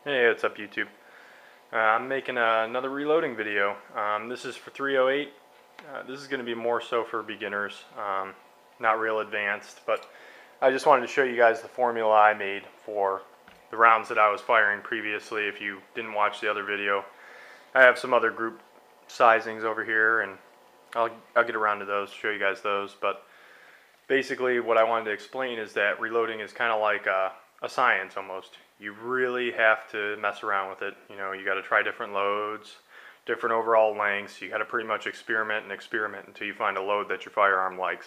Hey, what's up YouTube? I'm making another reloading video. This is for 308. This is going to be more so for beginners, not real advanced, but I just wanted to show you guys the formula I made for the rounds that I was firing previously. If you didn't watch the other video, I have some other group sizings over here, and I'll get around to those, show you guys those. But basically what I wanted to explain is that reloading is kind of like a science almost. You really have to mess around with it. You know, you got to try different loads, different overall lengths. You got to pretty much experiment until you find a load that your firearm likes.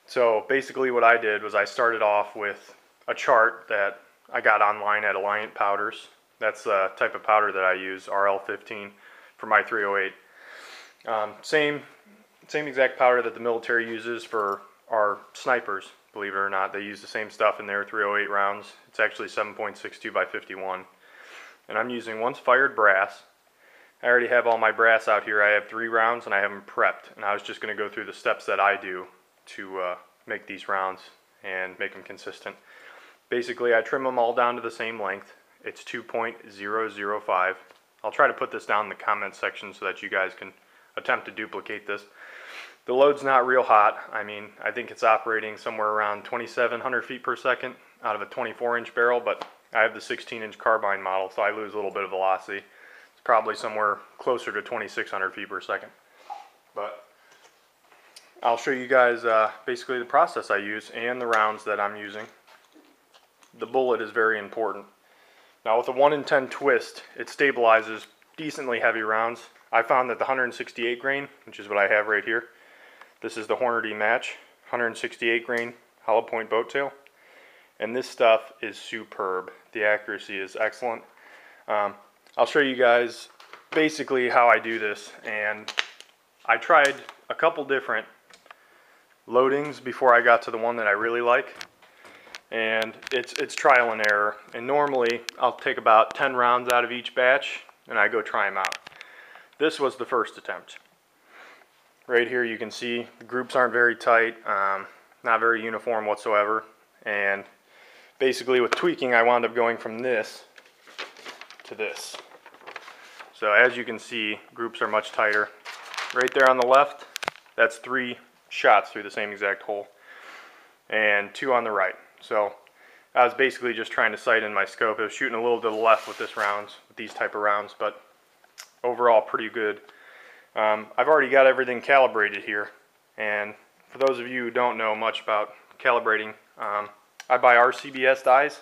So basically what I did was I started off with a chart that I got online at Alliant Powders. That's the type of powder that I use, RL15, for my 308. Same exact powder that the military uses for our snipers. Believe it or not, they use the same stuff in their 308 rounds. It's actually 7.62 by 51. And I'm using once fired brass. I already have all my brass out here. I have 3 rounds and I have them prepped. And I was just going to go through the steps that I do to make these rounds and make them consistent. Basically, I trim them all down to the same length. It's 2.005. I'll try to put this down in the comments section so that you guys can attempt to duplicate this. The load's not real hot. I mean, I think it's operating somewhere around 2,700 feet per second out of a 24-inch barrel, but I have the 16-inch carbine model, so I lose a little bit of velocity. It's probably somewhere closer to 2,600 feet per second. But I'll show you guys basically the process I use and the rounds that I'm using. The bullet is very important. Now with a 1 in 10 twist, it stabilizes decently heavy rounds. I found that the 168 grain, which is what I have right here, this is the Hornady Match 168 grain hollow point boat tail, and this stuff is superb. The accuracy is excellent. I'll show you guys basically how I do this, and I tried a couple different loadings before I got to the one that I really like, and it's trial and error. And normally I'll take about 10 rounds out of each batch and I go try them out. This was the first attempt. Right here you can see the groups aren't very tight, not very uniform whatsoever, and basically with tweaking I wound up going from this to this. So as you can see, groups are much tighter. Right there on the left, that's 3 shots through the same exact hole, and 2 on the right. So I was basically just trying to sight in my scope. I was shooting a little to the left with these type of rounds, but overall pretty good. I've already got everything calibrated here, and for those of you who don't know much about calibrating, I buy RCBS dies,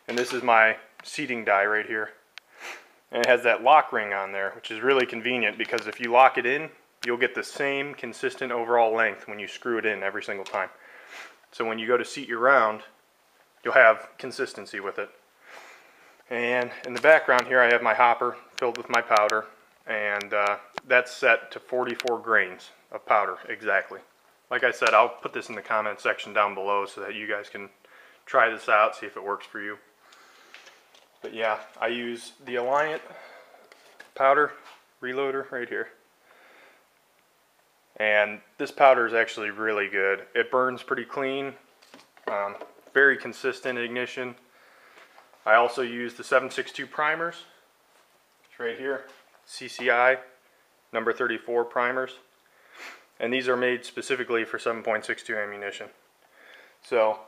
and this is my seating die right here, and it has that lock ring on there, which is really convenient because if you lock it in, you'll get the same consistent overall length when you screw it in every single time. So when you go to seat your round, you'll have consistency with it. And in the background here I have my hopper filled with my powder, and that's set to 44 grains of powder exactly. Like I said, I'll put this in the comment section down below so that you guys can try this out, see if it works for you. But yeah, I use the Alliant powder reloader right here. And this powder is actually really good. It burns pretty clean, very consistent ignition. I also use the 7.62 primers. It's right here. CCi number 34 primers, and these are made specifically for 7.62 ammunition. So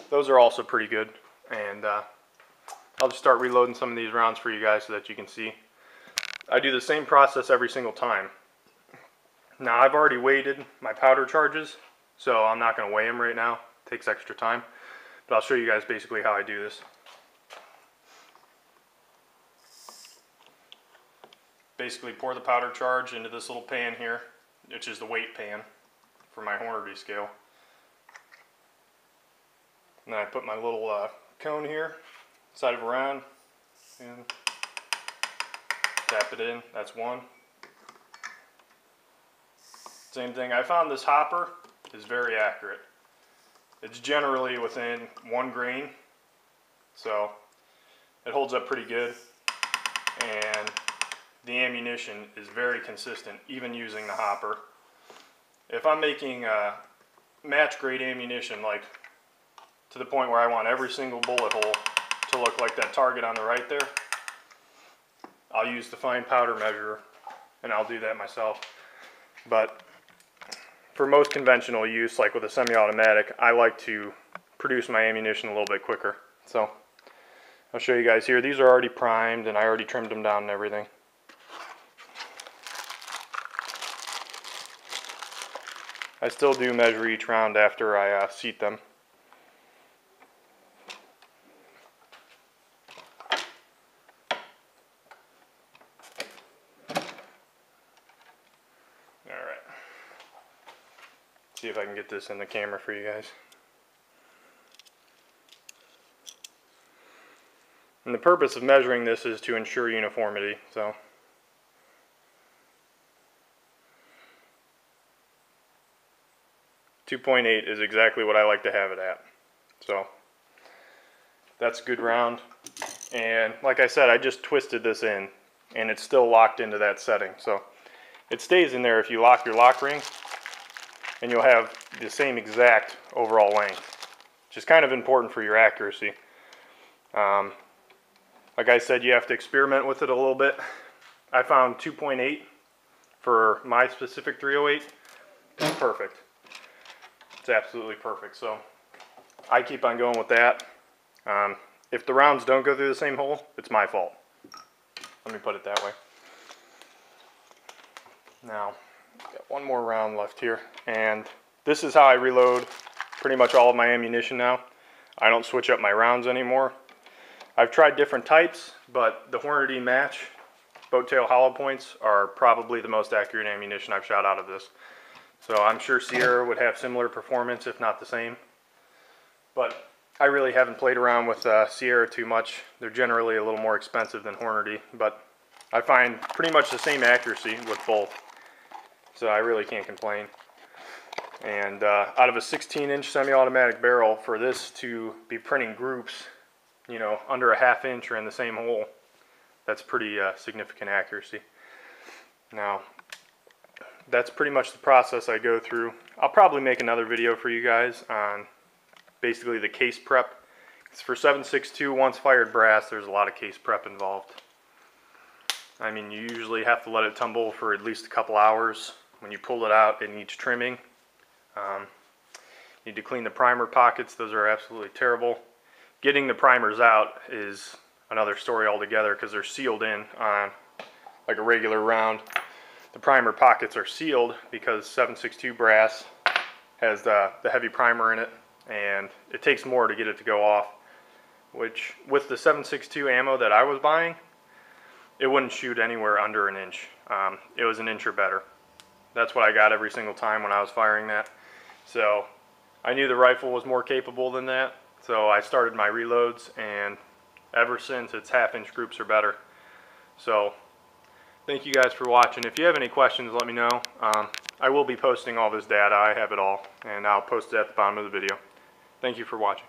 those are also pretty good, and I'll just start reloading some of these rounds for you guys so that you can see. I do the same process every single time. Now I've already weighted my powder charges, so I'm not going to weigh them right now. It takes extra time, but I'll show you guys basically how I do this. Basically pour the powder charge into this little pan here, which is the weight pan for my Hornady scale. And then I put my little cone here, side of a round, and tap it in. That's 1. Same thing, I found this hopper is very accurate. It's generally within 1 grain, so it holds up pretty good, and the ammunition is very consistent, even using the hopper. If I'm making match grade ammunition, like to the point where I want every single bullet hole to look like that target on the right there, I'll use the fine powder measurer, and I'll do that myself. But for most conventional use, like with a semi-automatic, I like to produce my ammunition a little bit quicker. So I'll show you guys here. These are already primed, and I already trimmed them down and everything. I still do measure each round after I seat them. Alright. See if I can get this in the camera for you guys. And the purpose of measuring this is to ensure uniformity. So 2.8 is exactly what I like to have it at. So that's a good round. And like I said, I just twisted this in and it's still locked into that setting. So it stays in there if you lock your lock ring, and you'll have the same exact overall length, which is kind of important for your accuracy. Like I said, you have to experiment with it a little bit. I found 2.8 for my specific 308. It's perfect. It's absolutely perfect. So I keep on going with that. If the rounds don't go through the same hole, it's my fault. Let me put it that way. Now, got one more round left here, and this is how I reload pretty much all of my ammunition now. I don't switch up my rounds anymore. I've tried different types, but the Hornady Match boat tail hollow points are probably the most accurate ammunition I've shot out of this. So I'm sure Sierra would have similar performance, if not the same. But I really haven't played around with Sierra too much. They're generally a little more expensive than Hornady, but I find pretty much the same accuracy with both. So I really can't complain. And out of a 16-inch semi-automatic barrel, for this to be printing groups, you know, under a ½ inch or in the same hole, that's pretty significant accuracy. Now, that's pretty much the process I go through. I'll probably make another video for you guys on basically the case prep. It's for 7.62 once fired brass. There's a lot of case prep involved. I mean, you usually have to let it tumble for at least a couple hours. When you pull it out, it needs trimming. You need to clean the primer pockets. Those are absolutely terrible. Getting the primers out is another story altogether because they're sealed in on like a regular round. The primer pockets are sealed because 7.62 brass has the heavy primer in it, and it takes more to get it to go off, which with the 7.62 ammo that I was buying, it wouldn't shoot anywhere under an inch. It was an inch or better. That's what I got every single time when I was firing that. So I knew the rifle was more capable than that, so I started my reloads, and ever since it's ½ inch groups or better. So thank you guys for watching. If you have any questions, let me know. I will be posting all this data. I have it all, and I'll post it at the bottom of the video. Thank you for watching.